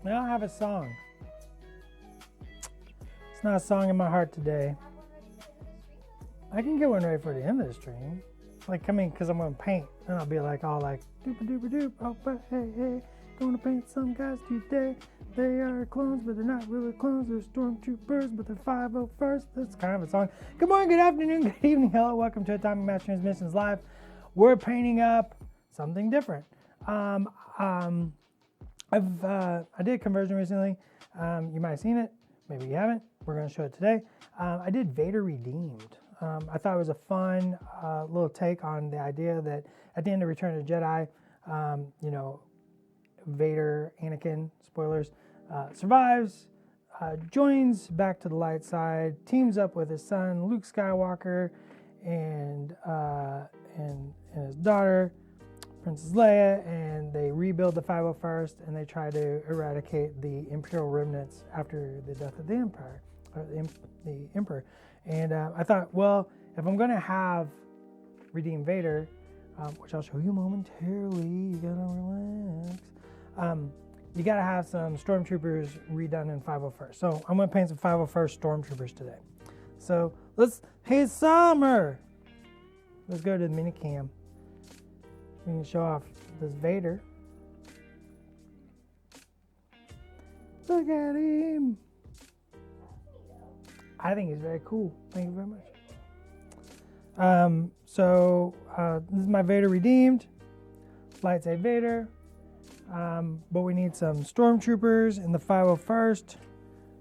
I don't have a song. It's not a song in my heart today. I can get one ready for the end of the stream. Like, I mean, because I'm going to paint. And I'll be like, all like, doop-a-doop-a-doop. Oh, but hey, hey. Going to paint some guys today. They are clones, but they're not really clones. They're Stormtroopers, but they're 501st. That's kind of a song. Good morning, good afternoon, good evening. Hello, welcome to Atomic Mass Transmissions Live. We're painting up something different. I did conversion recently. You might have seen it. Maybe you haven't. We're going to show it today. I did Vader Redeemed. I thought it was a fun little take on the idea that at the end of Return of the Jedi, Vader, Anakin, spoilers, survives, joins back to the light side, teams up with his son, Luke Skywalker, and his daughter, Princess Leia, and they rebuild the 501st, and they try to eradicate the Imperial remnants after the death of the Empire, or the Emperor. And I thought, well, if I'm going to have Redeem Vader, which I'll show you momentarily, you gotta relax. You gotta have some Stormtroopers redone in 501st. So I'm gonna paint some 501st Stormtroopers today. So hey Summer! Let's go to the mini cam. We can show off this Vader. Look at him! I think he's very cool. Thank you very much. This is my Vader Redeemed. Lightsaber Vader. But we need some Stormtroopers in the 501st.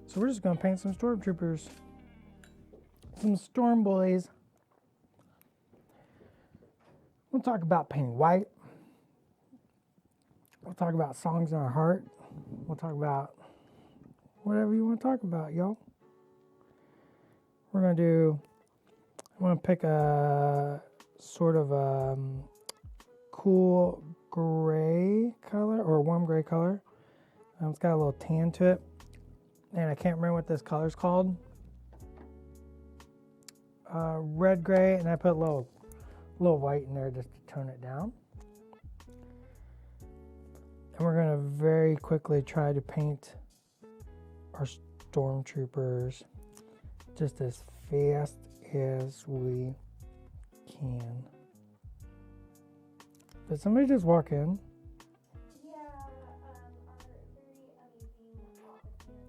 So we're just going to paint some Stormtroopers. Some Storm Boys. We'll talk about painting white. We'll talk about songs in our heart. We'll talk about whatever you want to talk about, y'all. I'm going to pick a sort of cool gray color or warm gray color. It's got a little tan to it, and I can't remember what this color's called. Red gray, and I put a little white in there just to tone it down. And we're gonna very quickly try to paint our Stormtroopers just as fast as we can. Did somebody just walk in? Yeah, our very amazing officer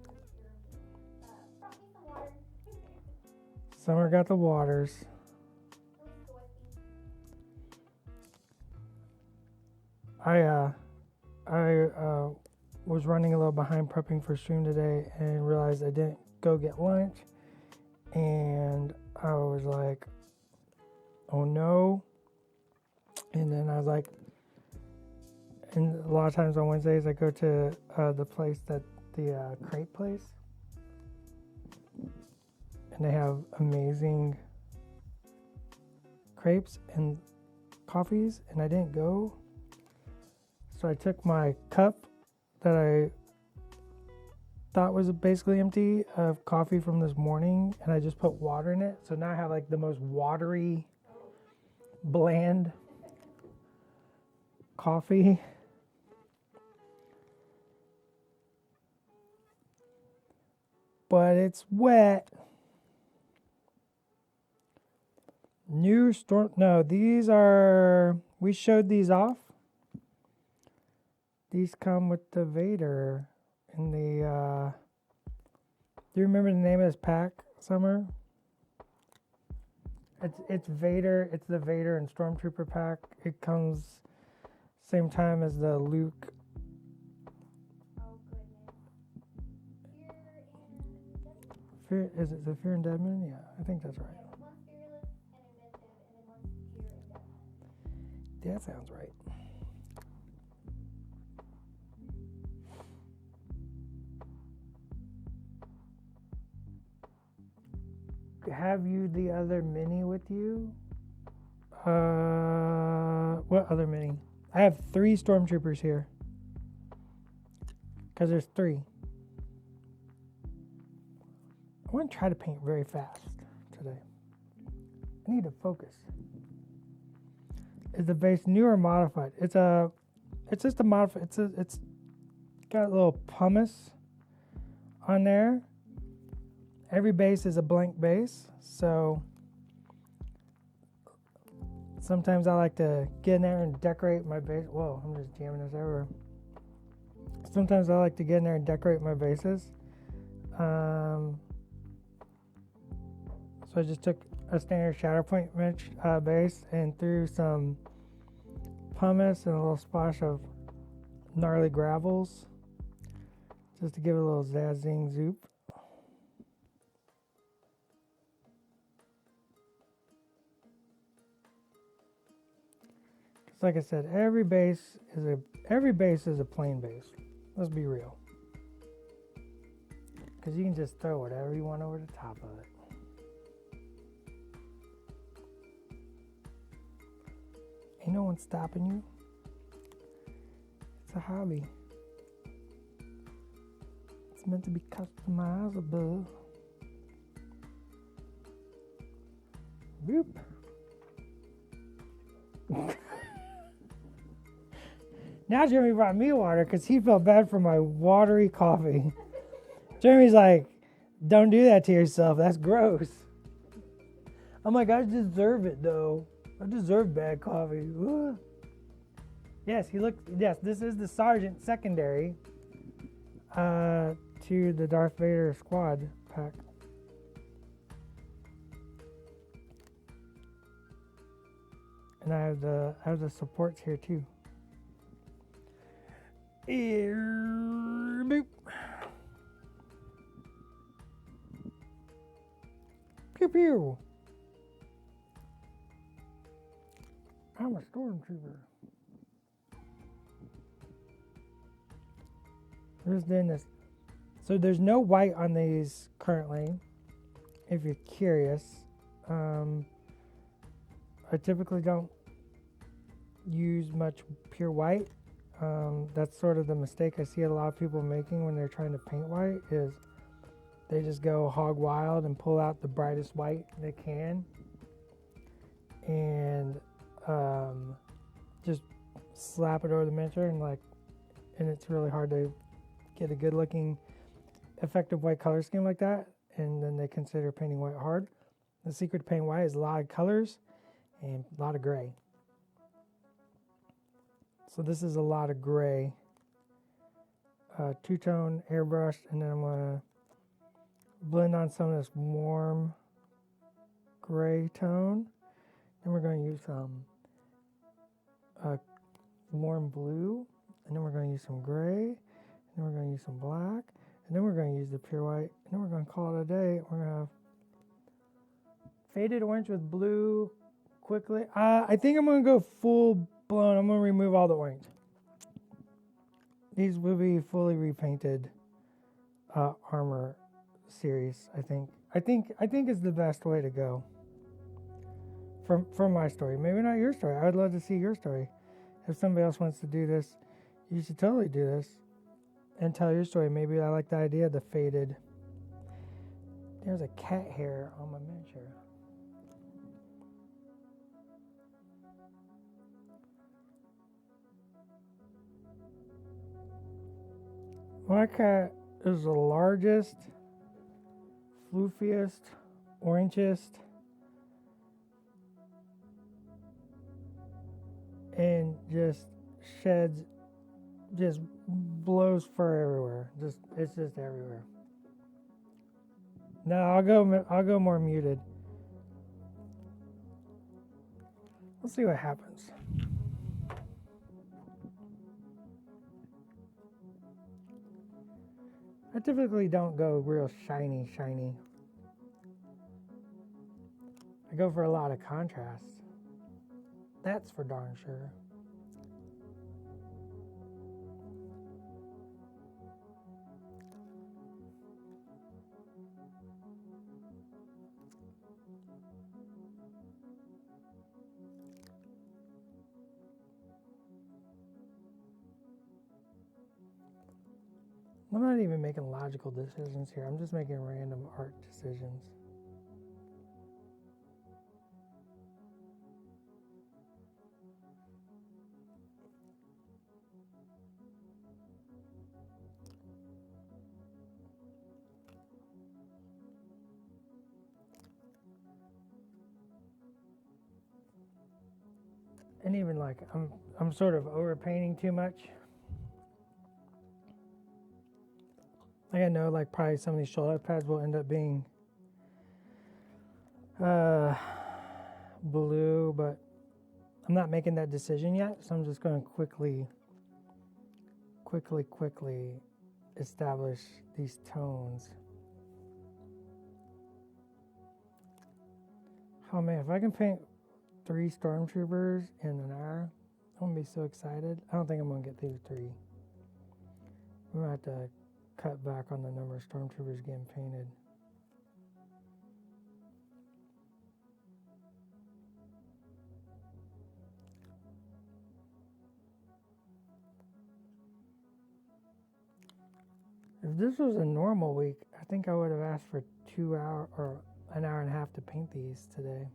brought me some water. Summer got the waters. I was running a little behind prepping for stream today and realized I didn't go get lunch, and I was like, oh no. And then I was like, and a lot of times on Wednesdays I go to the crepe place, and they have amazing crepes and coffees, and I didn't go. So I took my cup that I thought was basically empty of coffee from this morning, and I just put water in it. So now I have like the most watery, bland coffee. But it's wet. We showed these off. These come with the Vader in the, do you remember the name of this pack, Summer? It's Vader, it's the Vader and Stormtrooper pack. It comes same time as the Luke. Oh, goodness. Is it the Fear and Dead Man? Yeah, I think that's right. One's fearless and inventive, and then one's pure and death. That sounds right. Have you the other mini with you? What other mini? I have 3 Stormtroopers here. Because there's 3. I want to try to paint very fast today. I need to focus. Is the base new or modified? It's just a modified. It's got a little pumice on there. Every base is a blank base, so sometimes I like to get in there and decorate my base. Whoa, I'm just jamming this everywhere. Sometimes I like to get in there and decorate my bases. So I just took a standard Shatterpoint base and threw some pumice and a little splash of gnarly gravels just to give it a little zazzing zoop. Just like I said, every base is a plain base. Let's be real. Because you can just throw whatever you want over the top of it. Ain't no one stopping you. It's a hobby. It's meant to be customizable. Boop. Now Jeremy brought me water because he felt bad for my watery coffee. Jeremy's like, don't do that to yourself. That's gross. I'm like, I deserve it though. I deserve bad coffee. Ugh. Yes, this is the Sergeant secondary to the Darth Vader squad pack. And I have the supports here too. Boop. Pew pew. I'm a Stormtrooper. Who's doing this? So there's no white on these currently, if you're curious. I typically don't use much pure white. That's sort of the mistake I see a lot of people making when they're trying to paint white is they just go hog wild and pull out the brightest white they can and just slap it over the miniature and it's really hard to get a good looking effective white color scheme like that, and then they consider painting white hard. The secret to painting white is a lot of colors and a lot of gray. So this is a lot of gray, two-tone airbrush, and then I'm gonna blend on some of this warm gray tone. Then we're going to use some warm blue, and then we're going to use some gray, and then we're going to use some black, and then we're going to use the pure white, and then we're going to call it a day. We're going to have faded orange with blue quickly. I think I'm going to go full blown. I'm going to remove all the orange. These will be fully repainted armor series. I think is the best way to go. From my story, maybe not your story. I would love to see your story. If somebody else wants to do this, you should totally do this and tell your story. Maybe I like the idea of the faded. There's a cat hair on my miniature. My cat is the largest, floofiest, orangest, and just sheds, just blows fur everywhere. It's just everywhere. No, I'll go more muted. We'll see what happens. I typically don't go real shiny. I go for a lot of contrast. That's for darn sure. I'm not even making logical decisions here. I'm just making random art decisions. and even like I'm sort of overpainting too much. Like I know like probably some of these shoulder pads will end up being blue, but I'm not making that decision yet, so I'm just going to quickly establish these tones. Oh man, if I can paint 3 Stormtroopers in an hour, I'm going to be so excited. I don't think I'm going to get through 3. We're going to have to cut back on the number of Stormtroopers getting painted. If this was a normal week, I think I would have asked for 2 hours or an hour and a half to paint these today.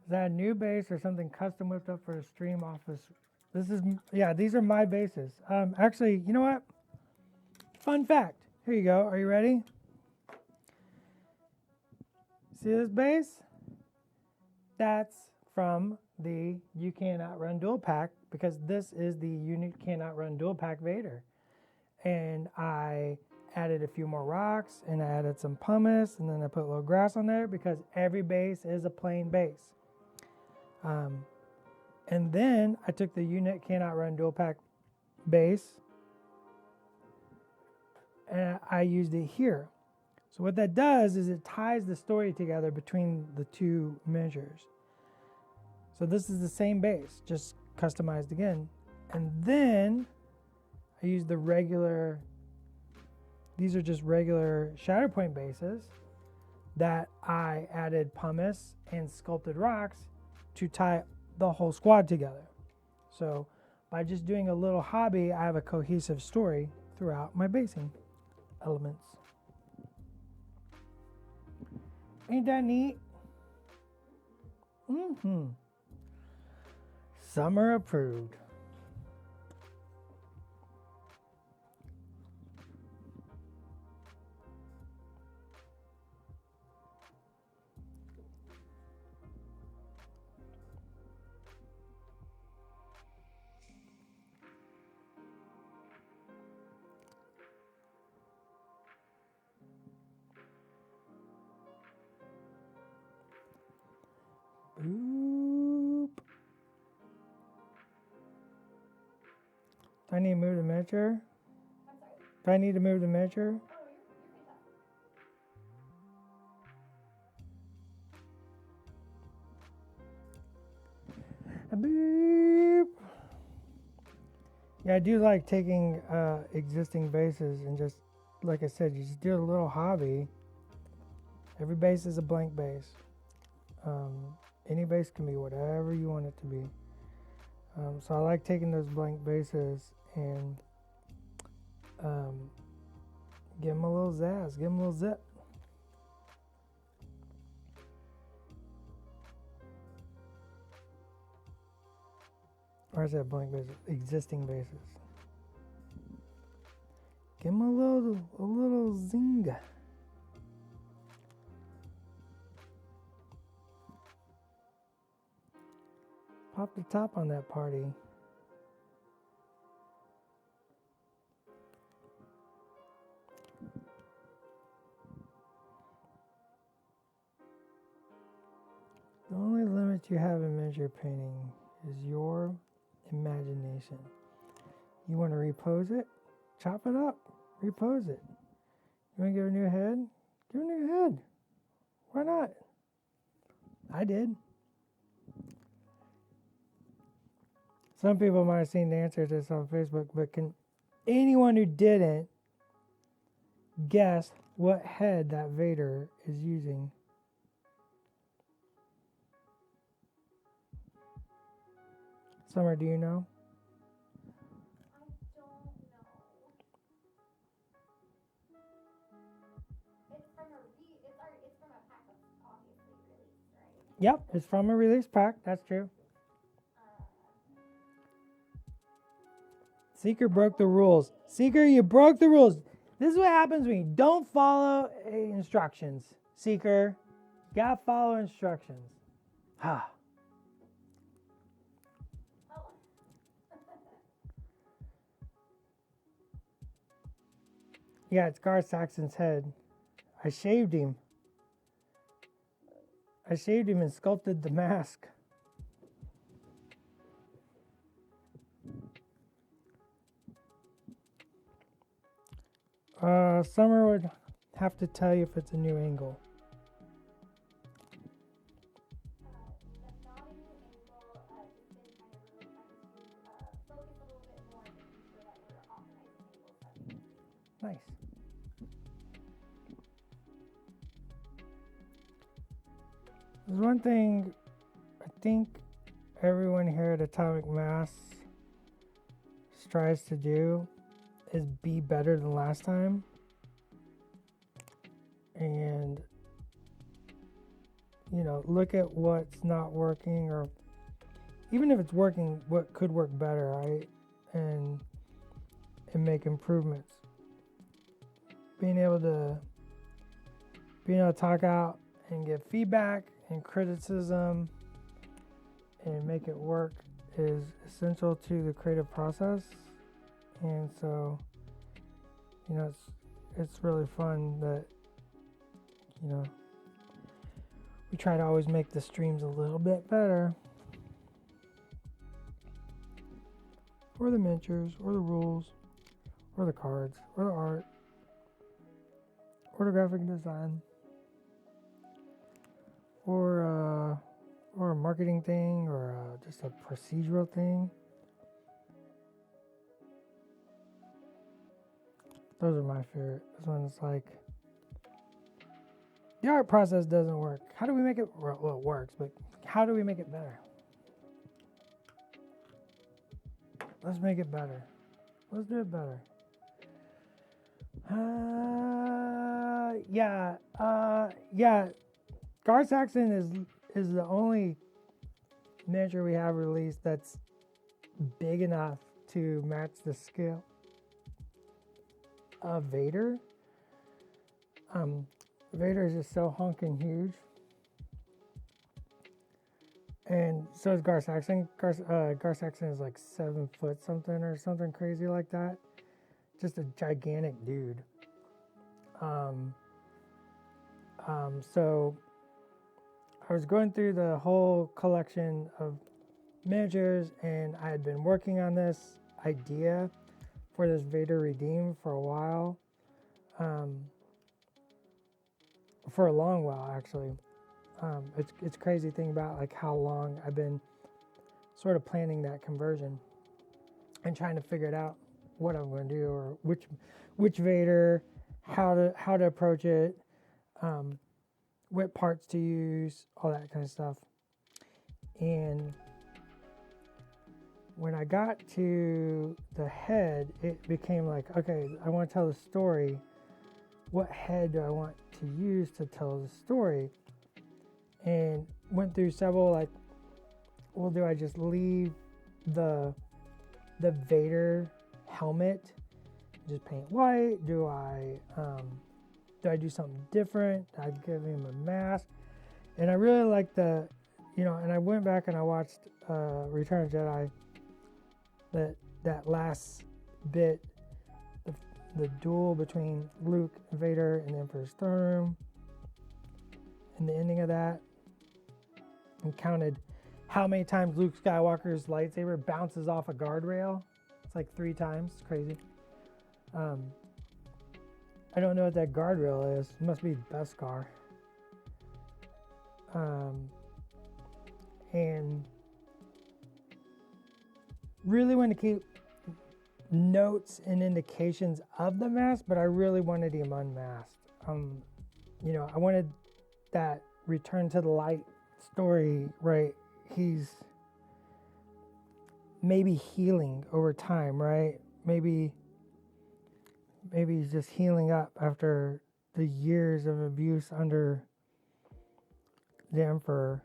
Is that a new base or something custom whipped up for a stream office? These are my bases. Actually, you know what? Fun fact. Here you go. Are you ready? See this base? That's from the You Cannot Run Dual Pack, because this is the You Cannot Run Dual Pack Vader. And I added a few more rocks, and I added some pumice, and then I put a little grass on there because every base is a plain base. And then I took the Unit Cannot Run Dual Pack base and I used it here. So what that does is it ties the story together between the two measures. So this is the same base, just customized again. And then I used the regular, these are just regular Shatterpoint bases that I added pumice and sculpted rocks to tie the whole squad together. So by just doing a little hobby, I have a cohesive story throughout my basing elements. Ain't that neat? Summer approved. Boop. Do I need to move the miniature? I'm sorry. Do I need to move the miniature? Oh, you're fantastic. Boop. Yeah, I do like taking existing bases and just, like I said, you just do a little hobby. Every base is a blank base. Any base can be whatever you want it to be. So I like taking those blank bases and give them a little zazz, give them a little zip. Or is that blank bases? Existing bases. Give them a little zing. Pop the top on that party. The only limit you have in miniature painting is your imagination. You want to repose it? Chop it up. Repose it. You want to give it a new head? Give it a new head. Why not? I did. Some people might have seen the answer to this on Facebook, but can anyone who didn't guess what head that Vader is using? Summer, do you know? I don't know. It's from a pack that's obviously released, right? Yep, it's from a release pack. That's true. Seeker broke the rules. Seeker, you broke the rules. This is what happens when you don't follow instructions, Seeker. You gotta follow instructions. Ah. Oh. Yeah, it's Gar Saxon's head. I shaved him. And sculpted the mask. Summer would have to tell you if it's a new angle. That's not a new angle. Just been kind of really trying to focus a little bit more, making sure that we're optimizing angles. Nice. There's one thing I think everyone here at Atomic Mass strives to do is be better than last time. And, look at what's not working, or even if it's working, what could work better, right? And make improvements. Being able to talk out and give feedback and criticism and make it work is essential to the creative process. And so, it's really fun that, we try to always make the streams a little bit better. Or the miniatures, or the rules, or the cards, or the art, or the graphic design, or a marketing thing, or just a procedural thing. Those are my favorite. This one's like, the art process doesn't work. How do we make it? Well, it works, but how do we make it better? Let's make it better. Let's do it better. Yeah. Gar Saxon is the only miniature we have released that's big enough to match the scale of Vader. Vader is just so honking huge. And so is Gar Saxon. Gar Saxon is like 7 foot something or something crazy like that. Just a gigantic dude. So I was going through the whole collection of miniatures, and I had been working on this idea for this Vader Redeem for a while. For a long while, actually. It's crazy thing about like how long I've been sort of planning that conversion and trying to figure it out, what I'm going to do, or which Vader, how to approach it, what parts to use, all that kind of stuff. And when I got to the head, it became like, okay, I want to tell the story. What head do I want to use to tell the story? And went through several, like, well, do I just leave the Vader helmet, just paint white? Do I do something different? I give him a mask. And I really like and I went back and I watched Return of the Jedi, that last bit, the duel between Luke and Vader in the Emperor's throne room, and the ending of that, and counted how many times Luke Skywalker's lightsaber bounces off a guardrail. It's like 3 times. It's crazy. I don't know what that guardrail is. It must be Beskar. And really want to keep notes and indications of the mask, but I really wanted him unmasked. I wanted that return to the light story, right? He's maybe healing over time, right? Maybe he's just healing up after the years of abuse under the Emperor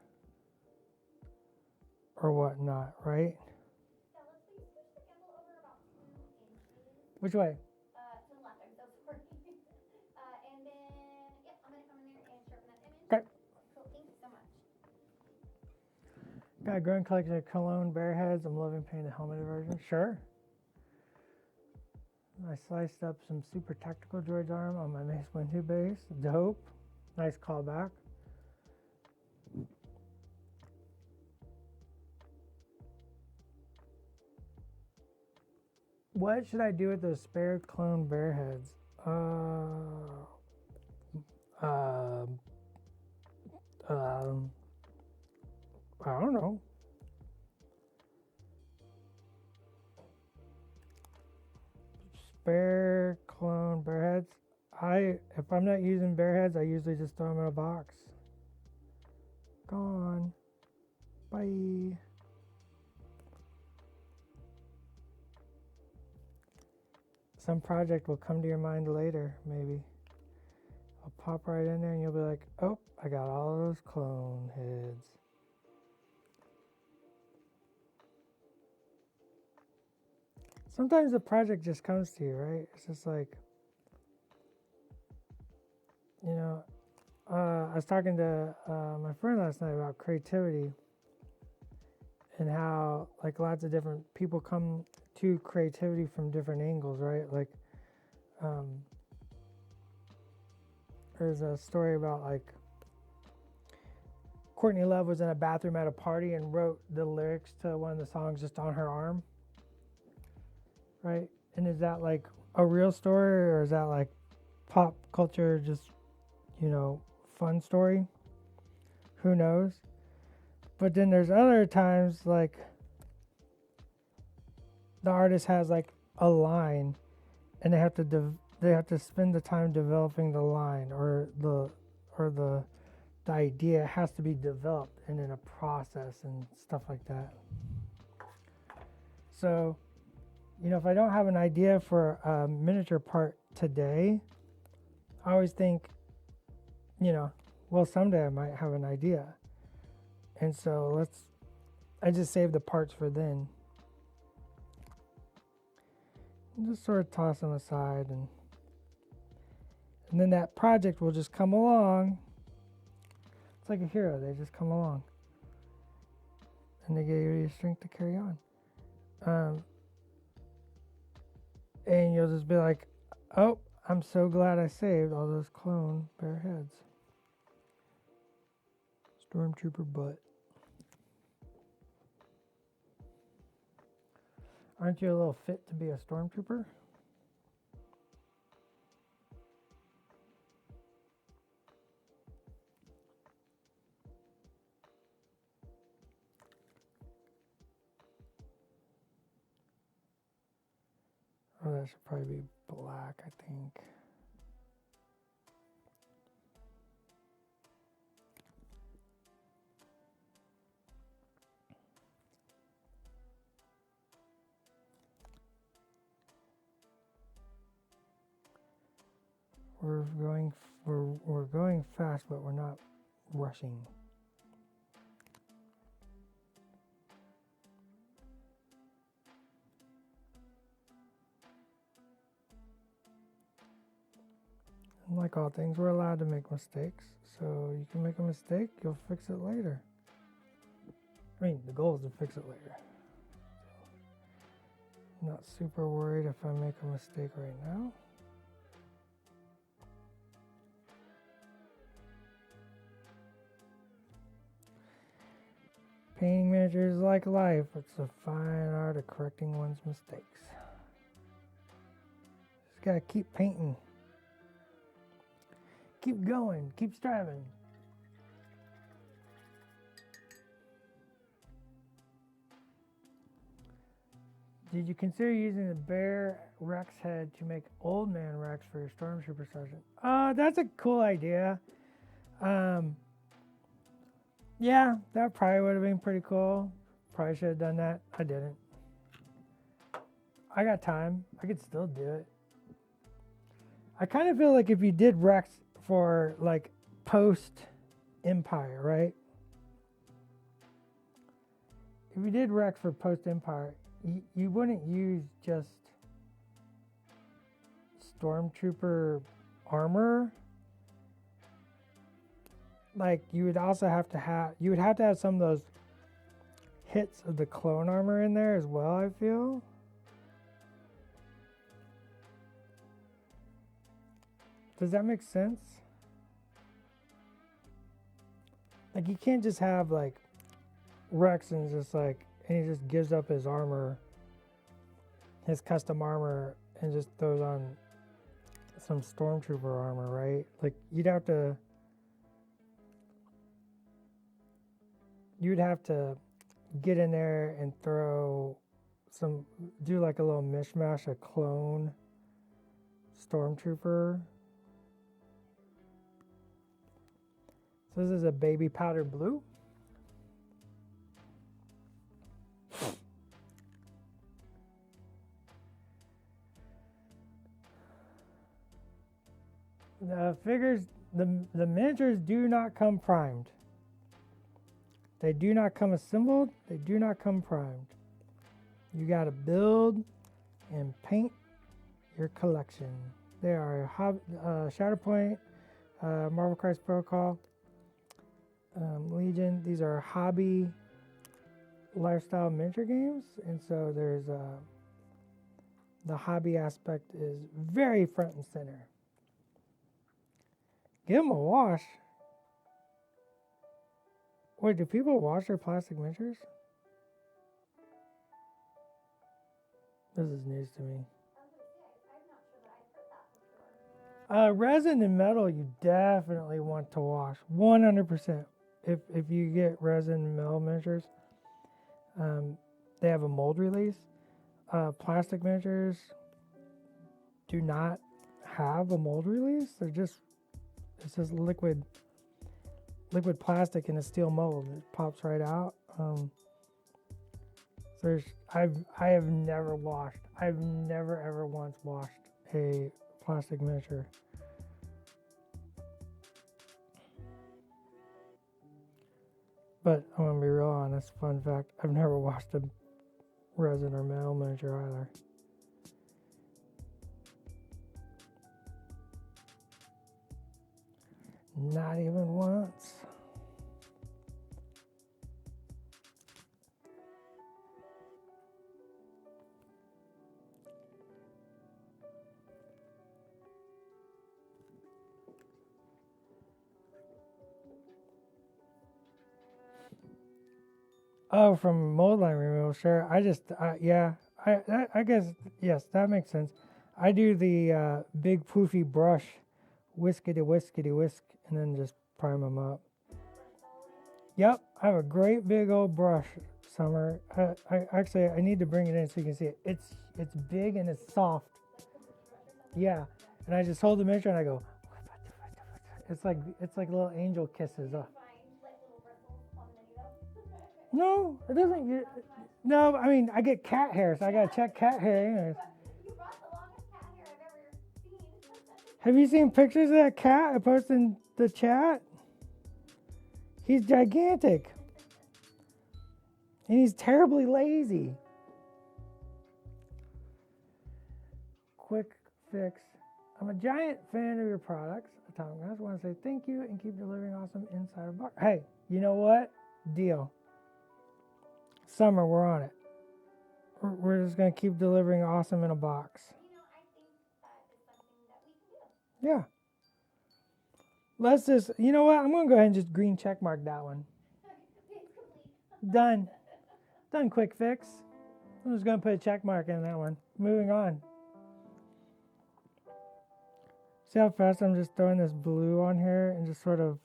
or whatnot, right? Yeah, let's switch the gimbal over about 2 inches. Which way? To the left, I'm so sorry. Got a growing collection of cologne bear heads. I'm loving painting the helmeted version. Sure. I sliced up some super tactical droid's arm on my Mace Windu base. Dope. Nice callback. What should I do with those spare clone bear heads? I don't know. Spare clone bear heads. If I'm not using bear heads, I usually just throw them in a box. Gone. Bye. Some project will come to your mind later, maybe. I'll pop right in there and you'll be like, oh, I got all those clone heads. Sometimes the project just comes to you, right? It's just like, you know, I was talking to my friend last night about creativity and how like lots of different people come to creativity from different angles, right? Like there's a story about like Courtney Love was in a bathroom at a party and wrote the lyrics to one of the songs just on her arm, right? And is that like a real story, or is that like pop culture, just, you know, fun story? Who knows? But then there's other times like the artist has like a line and they have to spend the time developing the line, or the idea has to be developed and in a process and stuff like that. So, you know, if I don't have an idea for a miniature part today, I always think, you know, well, someday I might have an idea. And so I just save the parts for then. And just sort of toss them aside, and then that project will just come along. It's like a hero, they just come along. And they give you the strength to carry on. And you'll just be like, oh, I'm so glad I saved all those clone bear heads. Stormtrooper butt. Aren't you a little fit to be a stormtrooper? Oh, that should probably be black, I think. We're going fast, but we're not rushing. And like all things, we're allowed to make mistakes. So you can make a mistake, you'll fix it later. I mean, the goal is to fix it later. I'm not super worried if I make a mistake right now. Painting miniatures is like life. It's a fine art of correcting one's mistakes. Just gotta keep painting. Keep going. Keep striving. Did you consider using the bear Rex head to make old man Rex for your Stormtrooper sergeant? That's a cool idea. Yeah, that probably would have been pretty cool. Probably should have done that. I didn't. I got time. I could still do it. I kind of feel like if you did Rex for like post Empire, right? If you did Rex for post Empire, you wouldn't use just Stormtrooper armor. Like you would have to have some of those hits of the clone armor in there as well, I feel. Does that make sense? Like, you can't just have like Rex and just like, and he just gives up his armor, his custom armor, and just throws on some Stormtrooper armor, right? Like, you'd have to get in there and do like a little mishmash, a clone Stormtrooper. So this is a baby powder blue. The figures, the miniatures do not come primed. They do not come assembled. They do not come primed. You got to build and paint your collection. They are Shatterpoint, Marvel Crisis Protocol, Legion. These are hobby lifestyle miniature games, and so there's the hobby aspect is very front and center. Give them a wash. Wait, do people wash their plastic miniatures? This is news to me. I'm not sure that I've heard that before. Resin and metal, you definitely want to wash 100%. If you get resin and metal miniatures, they have a mold release. Plastic miniatures do not have a mold release. It's just liquid plastic in a steel mold. It pops right out. I've never washed. I've never ever once washed a plastic miniature. But I'm gonna be real honest. Fun fact: I've never washed a resin or metal miniature either. Not even once. Oh, from mold line removal, sure. I guess, yes, that makes sense. I do the big poofy brush, whiskety whisk, and then just prime them up. Yep, I have a great big old brush, Summer. I need to bring it in so you can see it. It's big and it's soft. Yeah, and I just hold the miniature and I go. It's like little angel kisses. No, it doesn't. No, I mean, I get cat hair, so I gotta check cat hair anyways. You brought the longest cat hair I've ever seen. Have you seen pictures of that cat I posted in the chat? He's gigantic. And he's terribly lazy. Quick fix. I'm a giant fan of your products. I just want to say thank you and keep delivering awesome inside of box. Hey, you know what? Deal. Summer, we're on it. We're just going to keep delivering awesome in a box. I think that is something that we can do. Yeah. Let's just, you know what? I'm going to go ahead and just green check mark that one. Done. Done, quick fix. I'm just going to put a check mark in that one. Moving on. See how fast I'm just throwing this blue on here and just sort of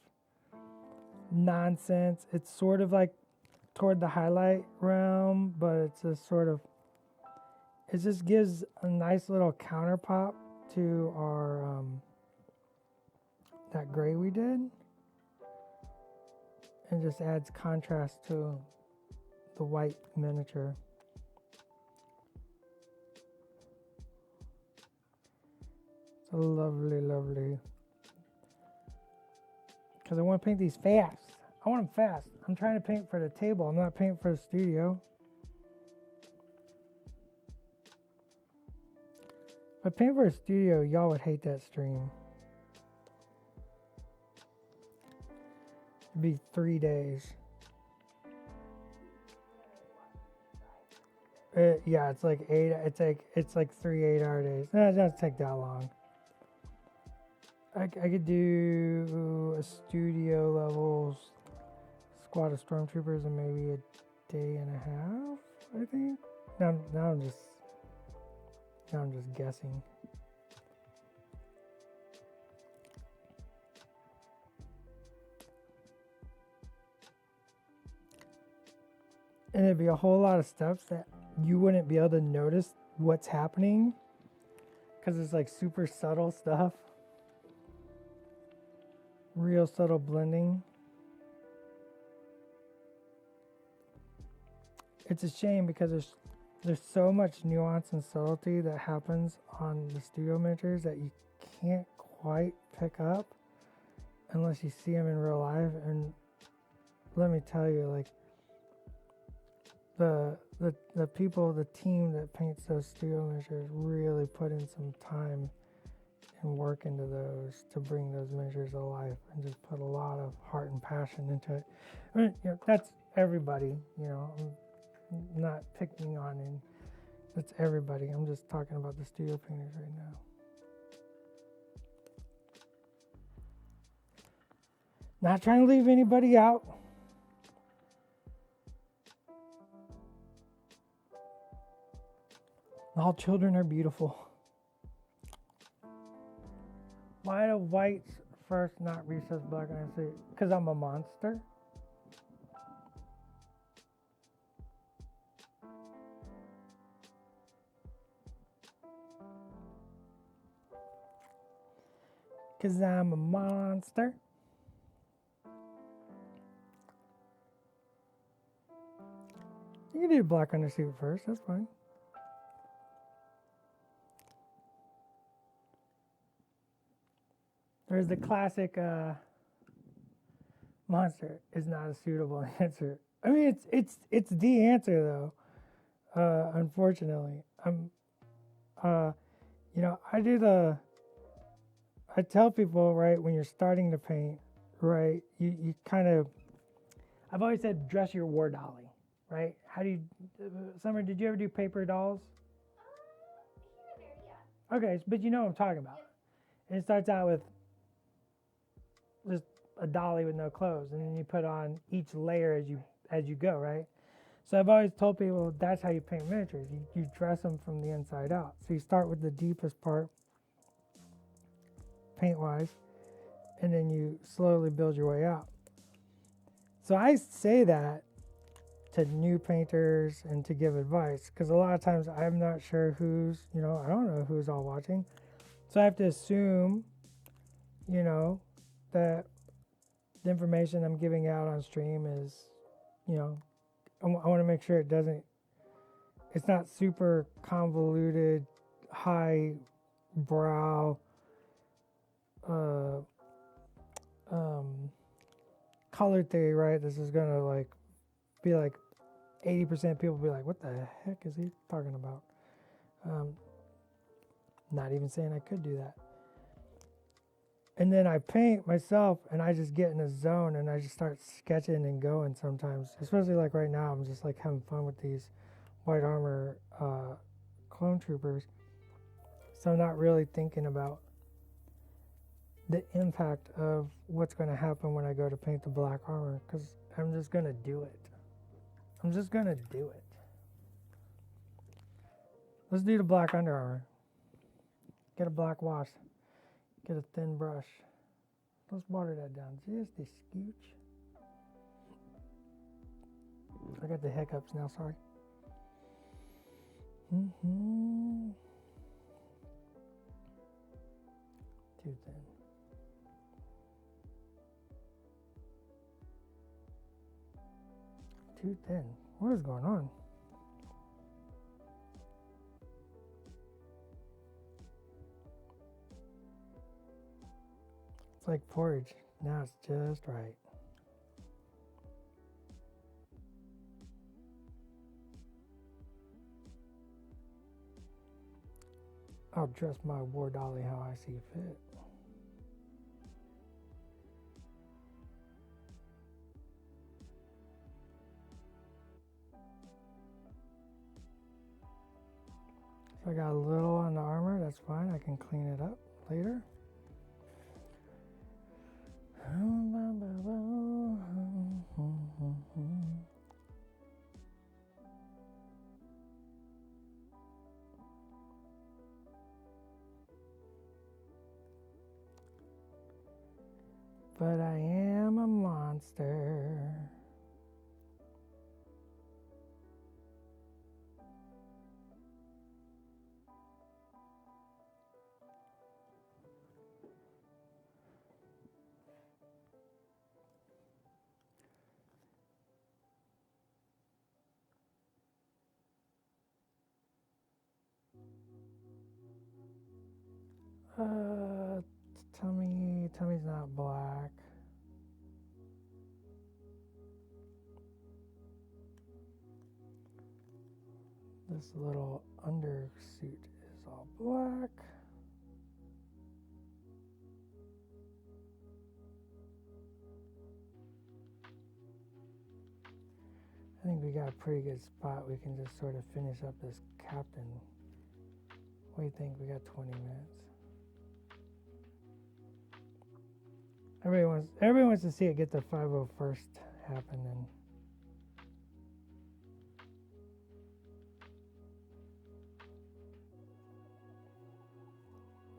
nonsense. It's sort of like toward the highlight realm, but it's just sort of, it just gives a nice little counter pop to our, that gray we did. And just adds contrast to the white miniature. It's a lovely, lovely. Because I want to paint these fast. I want them fast. I'm trying to paint for the table. I'm not painting for the studio. If I paint for a studio, y'all would hate that stream. It'd be 3 days. Yeah, it's like 8. It's like 3 8-hour days. No, it doesn't take that long. I could do a studio level squad of stormtroopers in maybe a day and a half. I think. Now I'm just guessing. And it'd be a whole lot of steps that you wouldn't be able to notice what's happening because it's like super subtle stuff. Real subtle blending. It's a shame because there's so much nuance and subtlety that happens on the studio miniatures that you can't quite pick up unless you see them in real life. And let me tell you, like, the people, the team that paints those studio miniatures really put in some time and work into those to bring those miniatures to life, and just put a lot of heart and passion into it. I mean, that's everybody, I'm not picking on him. That's everybody. I'm just talking about the studio painters right now. Not trying to leave anybody out. All children are beautiful. Why do whites first, not recessed black? And I say, because I'm a monster. Because I'm a monster. You can do black undersuit first, that's fine. There's the classic monster is not a suitable answer. I mean, it's the answer though. Unfortunately, I tell people, right, when you're starting to paint, right, you kind of, I've always said dress your war dolly, right? How do you, Summer, did you ever do paper dolls? Here and there, yeah. Okay, but you know what I'm talking about. And it starts out with just a dolly with no clothes, and then you put on each layer as you go, right? So I've always told people that's how you paint miniatures. You dress them from the inside out. So you start with the deepest part, paint-wise, and then you slowly build your way out. So I say that to new painters and to give advice, because a lot of times I'm not sure who's, I don't know who's all watching. So I have to assume, that the information I'm giving out on stream is, I want to make sure it's not super convoluted, high brow, color theory, right? This is going to be 80% people be like, what the heck is he talking about? Not even saying I could do that. And then I paint myself and I just get in a zone and I just start sketching and going sometimes. Especially like right now, I'm just like having fun with these white armor clone troopers. So I'm not really thinking about the impact of what's going to happen when I go to paint the black armor, because I'm just going to do it. Let's do the black under armor. Get a black wash. Get a thin brush. Let's water that down just a scooch. I got the hiccups now, sorry. Too thin. Too thin. What is going on? It's like porridge. Now it's just right. I'll dress my war dolly how I see fit. If I got a little on the armor, that's fine. I can clean it up later. But I am a monster. Tummy's not black. This little undersuit is all black. I think we got a pretty good spot. We can just sort of finish up this captain. What do you think? We got 20 minutes. Everybody wants to see it get the 501st happen, and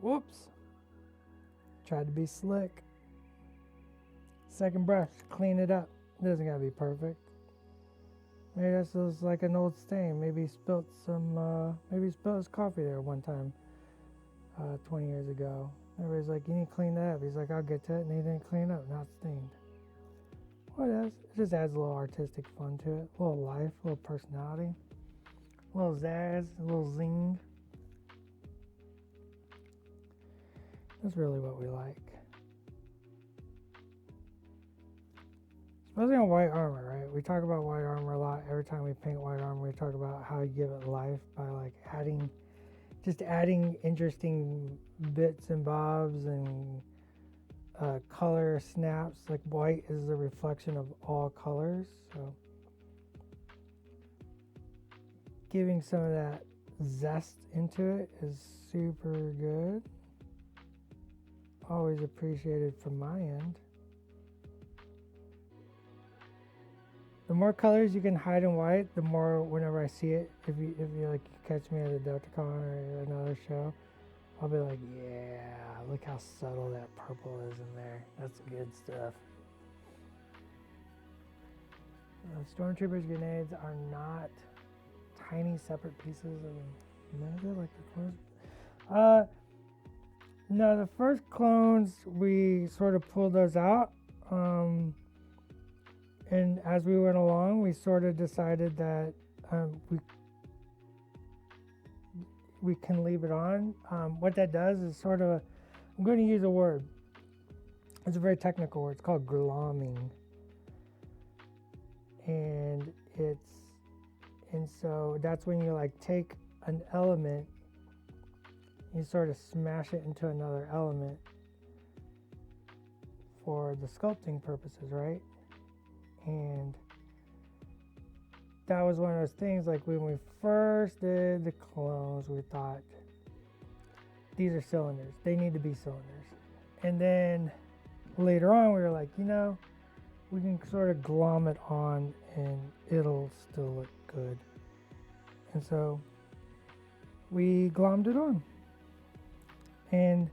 whoops. Tried to be slick. Second brush, clean it up. It doesn't gotta be perfect. Maybe that's just like an old stain. Maybe he spilled his coffee there one time 20 years ago. Everybody's like, you need to clean that up. He's like, I'll get to it, and he didn't clean up, not stained. What else? It just adds a little artistic fun to it, a little life, a little personality, a little zazz, a little zing. That's really what we like. Especially on white armor, right? We talk about white armor a lot. Every time we paint white armor, we talk about how you give it life by like adding interesting bits and bobs and color snaps. Like white is the reflection of all colors, so giving some of that zest into it is super good. Always appreciated from my end. The more colors you can hide in white, the more whenever I see it, if you like catch me at a DeltaCon or another show, I'll be like, yeah, look how subtle that purple is in there. That's good stuff. Stormtroopers grenades are not tiny separate pieces of magic like the clones. No, the first clones we sort of pulled those out. And as we went along, we sort of decided that we can leave it on. What that does is sort of, I'm going to use a word. It's a very technical word. It's called glomming. And so that's when you like take an element, you sort of smash it into another element for the sculpting purposes, right? And that was one of those things, like when we first did the clones, we thought, these are cylinders. They need to be cylinders. And then later on, we were like, we can sort of glom it on and it'll still look good. And so we glommed it on. And,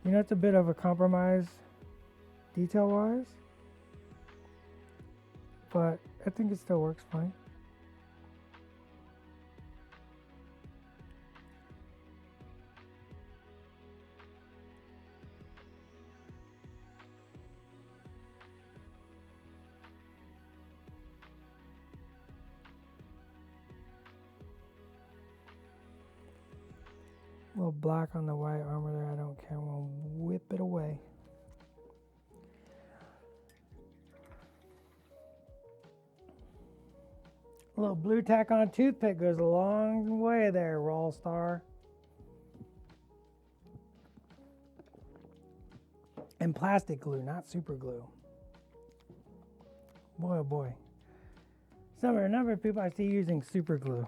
it's a bit of a compromise detail-wise. But I think it still works fine. A little black on the white armor there, I don't care. I'm gonna whip it away. A little blue tack on a toothpick goes a long way there, Roll Star. And plastic glue, not super glue. Boy, oh boy. A number of people I see using super glue.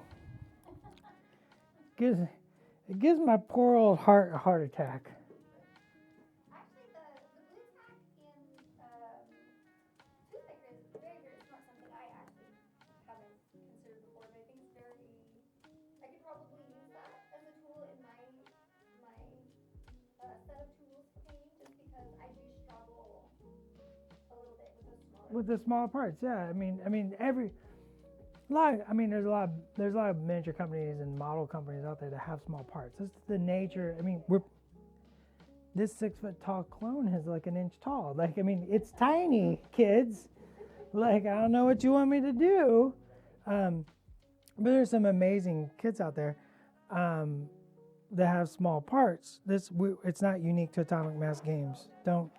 It gives my poor old heart a heart attack. Actually, the blue tack in toothpicker is very, very smart. Something I actually haven't considered before, but I think it's very. I could probably use that as a tool in my set of tools for painting, just because I do struggle a little bit with those smaller. With the smaller parts, yeah. I mean, there's a lot of miniature companies and model companies out there that have small parts. That's the nature. I mean, this 6 foot tall clone is like an inch tall. Like, I mean, it's tiny, kids. Like, I don't know what you want me to do. But there's some amazing kids out there that have small parts. It's not unique to Atomic Mass Games. Don't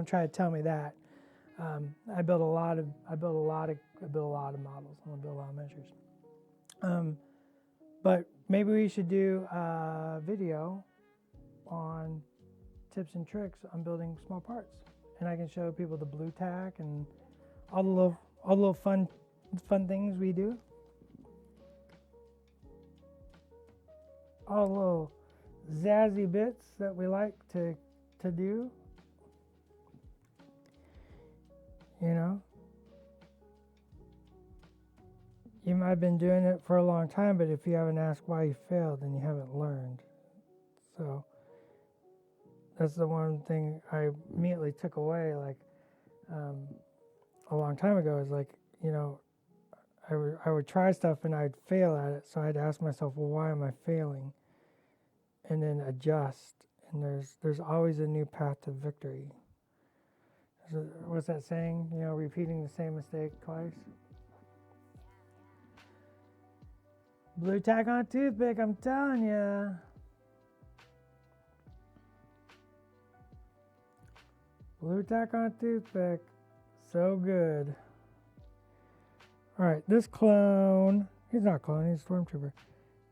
try to tell me that. I build a lot of models. I build a lot of miniatures. But maybe we should do a video on tips and tricks on building small parts, and I can show people the blue tack and all the little fun things we do. All the little zazzy bits that we like to do. You know, you might have been doing it for a long time, but if you haven't asked why you failed, then you haven't learned. So that's the one thing I immediately took away, like a long time ago, is like, you know, I would try stuff and I'd fail at it, so I'd ask myself, well, why am I failing? And then adjust. And there's always a new path to victory. What's that saying? You know, repeating the same mistake twice. Blue tack on a toothpick, I'm telling you. Blue tack on a toothpick. So good. Alright, this clone, he's not a clone, he's a Stormtrooper,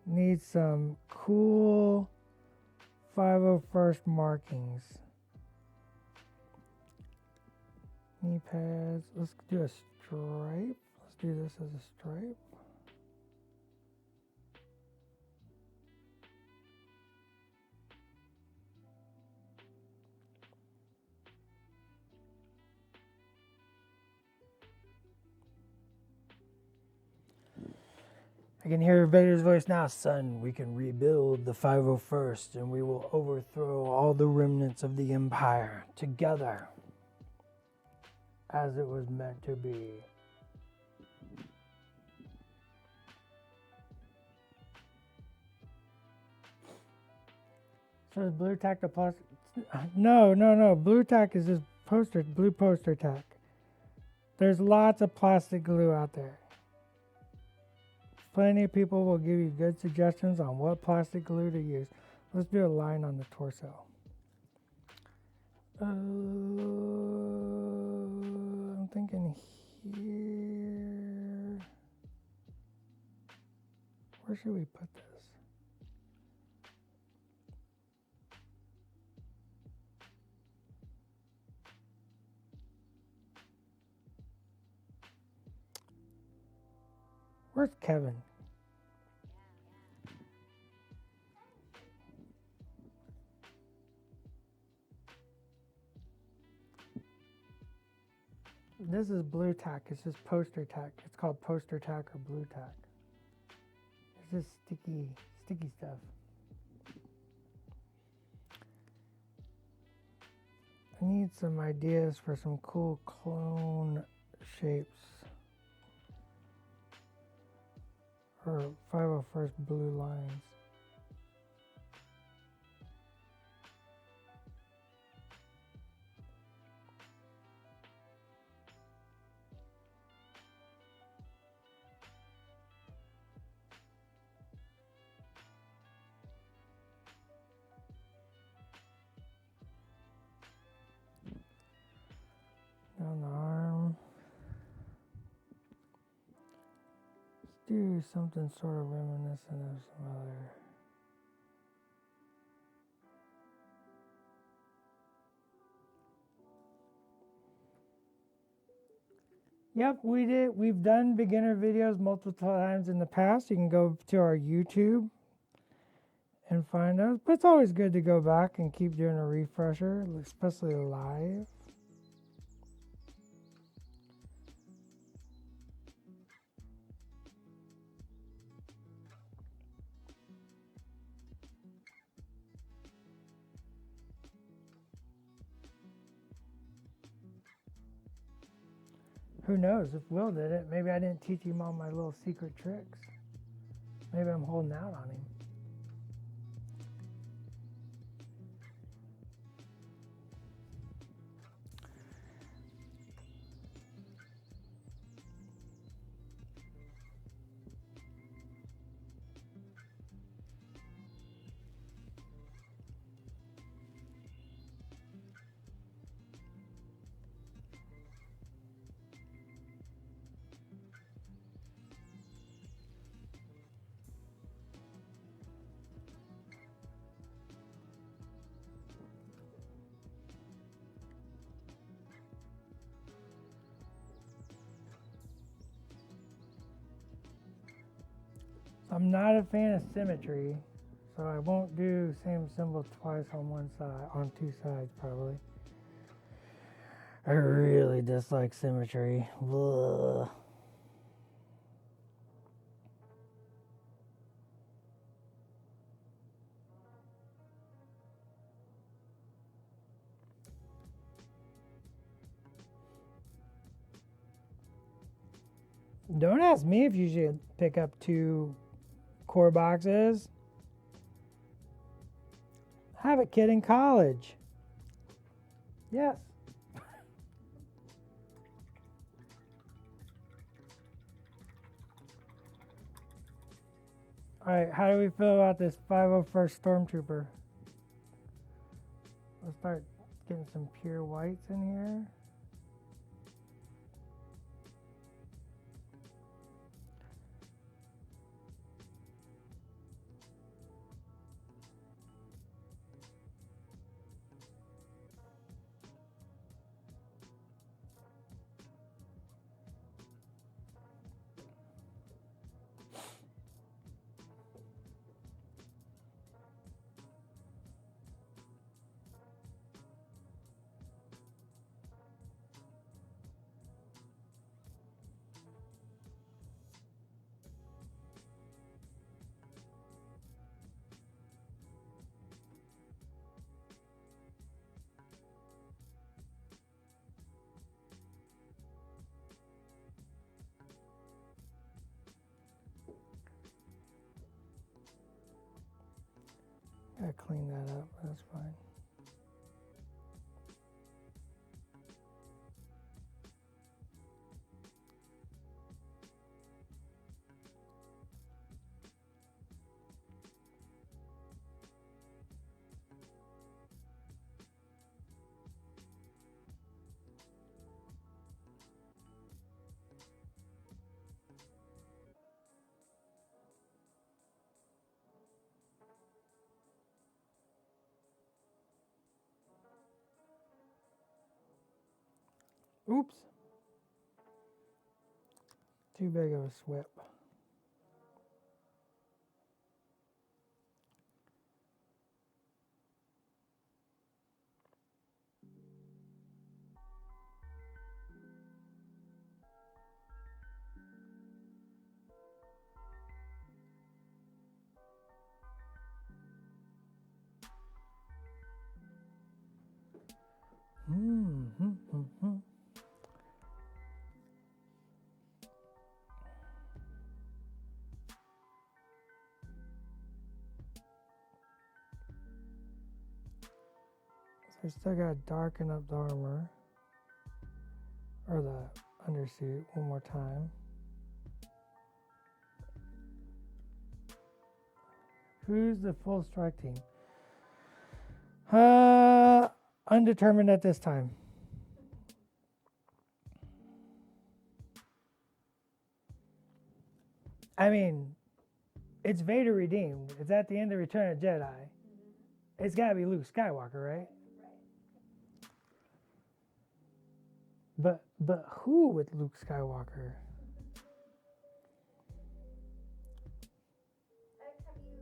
needs some cool 501st markings. Knee pads. Let's do a stripe. Let's do this as a stripe. I can hear Vader's voice now. Son, we can rebuild the 501st and we will overthrow all the remnants of the Empire together, as it was meant to be. So is blue tack the plus? No. Blue tack is just blue poster tack. There's lots of plastic glue out there. Plenty of people will give you good suggestions on what plastic glue to use. Let's do a line on the torso. I'm thinking here. Where should we put this? Where's Kevin? This is blue tack. It's just poster tack. It's called poster tack or blue tack. It's just sticky stuff. I need some ideas for some cool clone shapes. Or 501st blue lines. Down the arm. Let's do something sort of reminiscent of some other. Yep, we did. We've done beginner videos multiple times in the past. You can go to our YouTube and and find out. But it's always good to go back and keep doing a refresher, especially live. Who knows if Will did it? Maybe I didn't teach him all my little secret tricks. Maybe I'm holding out on him. I'm not a fan of symmetry, so I won't do same symbol twice on one side, on two sides probably. I really dislike symmetry. Ugh. Don't ask me if you should pick up 2 core boxes. Have a kid in college. Yes. Alright, how do we feel about this 501st Stormtrooper? Let's start getting some pure whites in here. Gotta clean that up, that's fine. Oops. Too big of a swip. So we still gotta darken up the armor. Or the undersuit one more time. Who's the full strike team? Undetermined at this time. I mean, it's Vader redeemed. It's at the end of Return of the Jedi. It's gotta be Luke Skywalker, right? But who with Luke Skywalker? Have you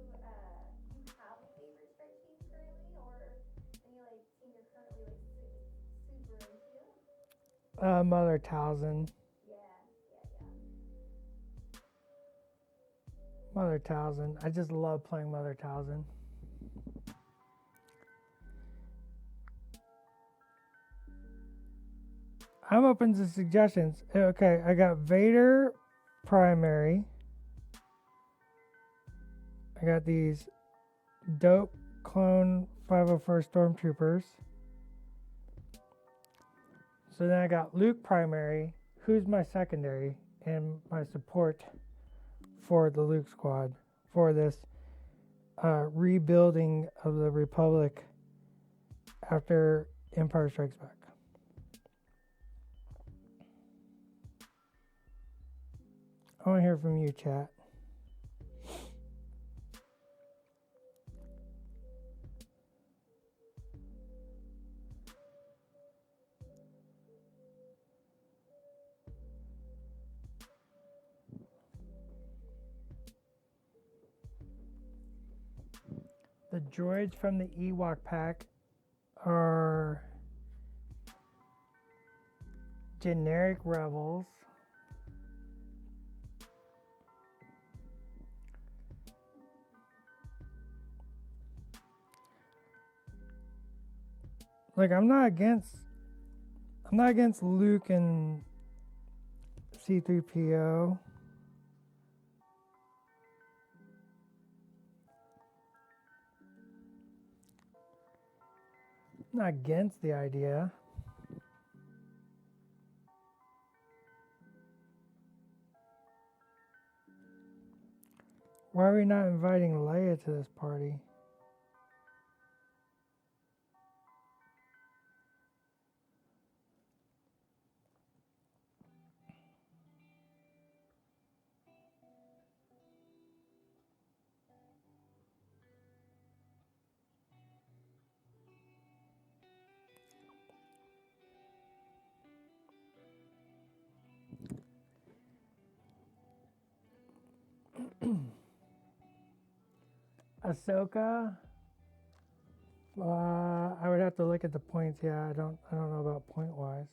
have Mother Talzin. Yeah. Mother Talzin. I just love playing Mother Talzin. I'm open to suggestions. Okay, I got Vader primary. I got these dope clone 501st Stormtroopers. So then I got Luke primary, who's my secondary, and my support for the Luke squad for this rebuilding of the Republic after Empire Strikes Back. I want to hear from you, chat. The droids from the Ewok pack are generic rebels. Like I'm not against Luke and C-3PO. I'm not against the idea. Why are we not inviting Leia to this party? Ahsoka. I would have to look at the points. Yeah, I don't know about point wise.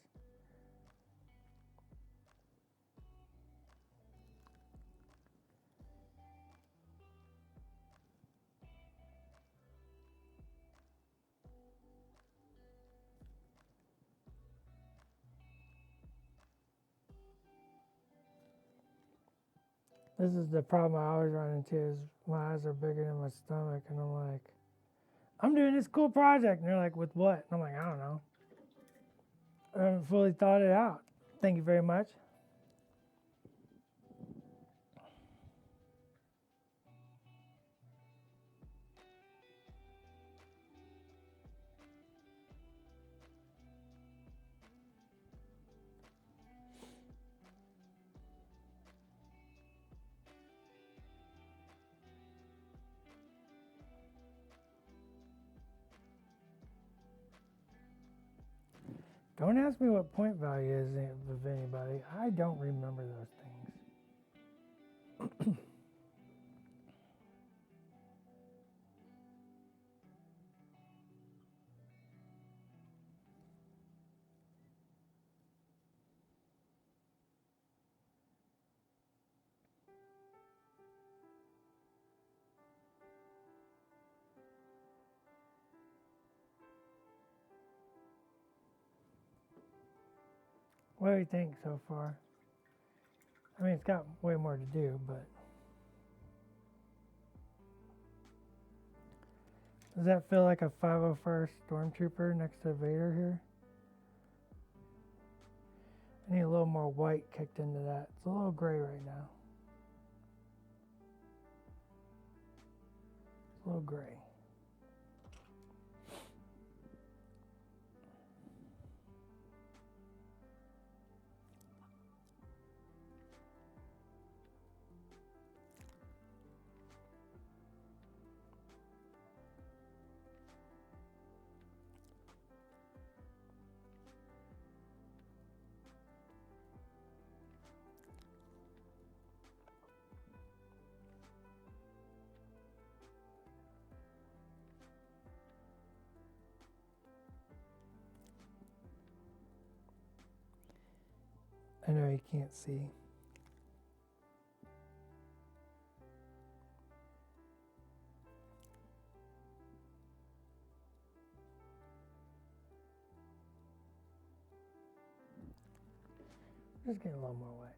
This is the problem I always run into is my eyes are bigger than my stomach, and I'm like, I'm doing this cool project, and they're like, with what? And I'm like, I don't know. I haven't fully thought it out. Thank you very much. Don't ask me what point value is of anybody. I don't remember those things. What do you think so far? I mean, it's got way more to do, but does that feel like a 501st Stormtrooper next to Vader here? I need a little more white kicked into that. It's a little gray right now. It's a little gray. I know you can't see. Just getting a little more wet.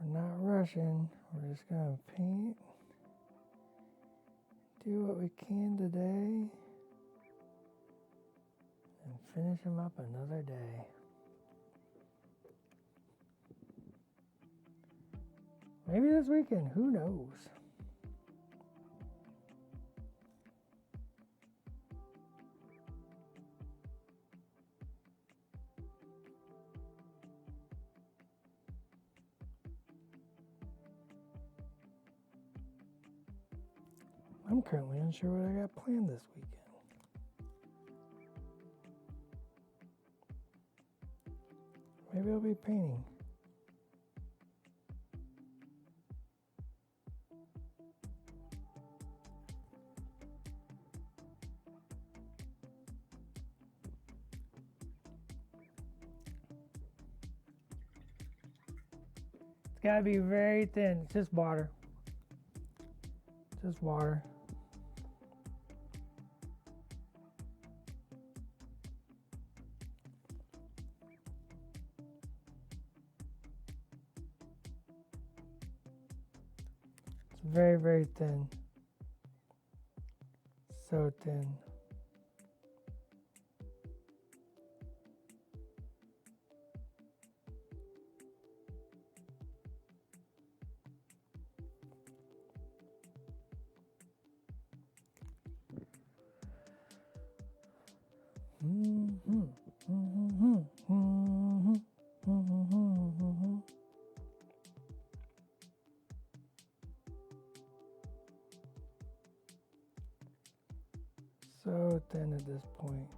We're not rushing. We're just going to paint. Do what we can today. And finish them up another day. Maybe this weekend. Who knows? I'm currently unsure what I got planned this weekend. Maybe I'll be painting. It's gotta be very thin. It's just water. Just water. It's very, very thin. So thin. So thin at this point.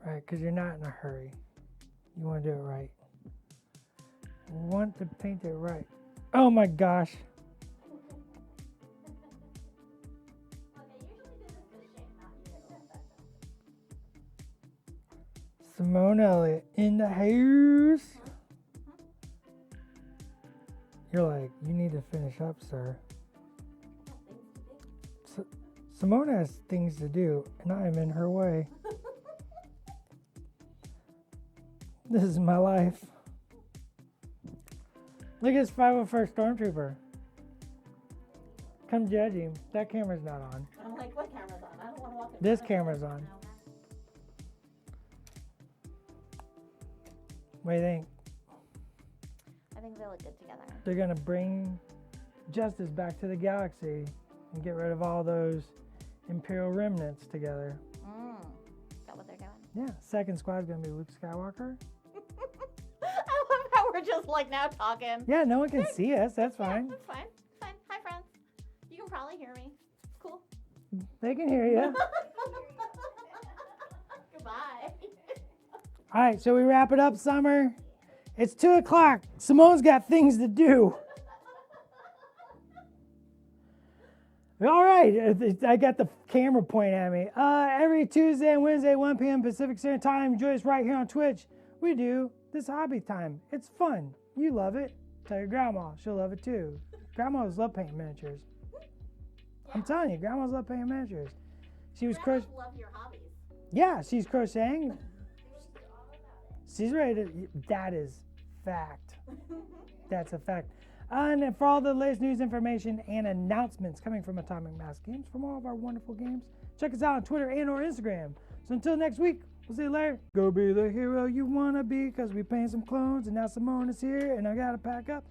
Right, because you're not in a hurry. You want to do it right. Want to paint it right. Oh my gosh. Simone Elliott in the house. You're like, you need to finish up, sir. Simone has things to do, and I am in her way. This is my life. Look at this 501st Stormtrooper. Come judge him. That camera's not on. I'm like, what camera's on? I don't want to walk in. This camera's on. What do you think? I think they look good together. They're going to bring justice back to the galaxy and get rid of all those Imperial remnants together. Is that what they're doing? Yeah, second squad's going to be Luke Skywalker. I love how we're just like now talking. Yeah, no one can see us. That's fine. Yeah, that's fine. It's fine. Hi, friends. You can probably hear me. It's cool. They can hear you. Goodbye. All right, so we wrap it up, Summer. It's 2 o'clock. Simone's got things to do. right. I got the camera pointing at me. Every Tuesday and Wednesday, 1 p.m. Pacific Standard Time. Join us right here on Twitch. We do this hobby time. It's fun. You love it. Tell your grandma. She'll love it too. Grandmas love painting miniatures. I'm telling you, grandmas love painting miniatures. She was Grandmas love your hobbies. Yeah, she's crocheting. She's ready to. That is fact. That's a fact. And for all the latest news, information, and announcements coming from Atomic Mass Games, from all of our wonderful games, check us out on Twitter and or Instagram. So until next week, we'll see you later. Go be the hero you want to be, because we paint some clones, and now Simone is here, and I got to pack up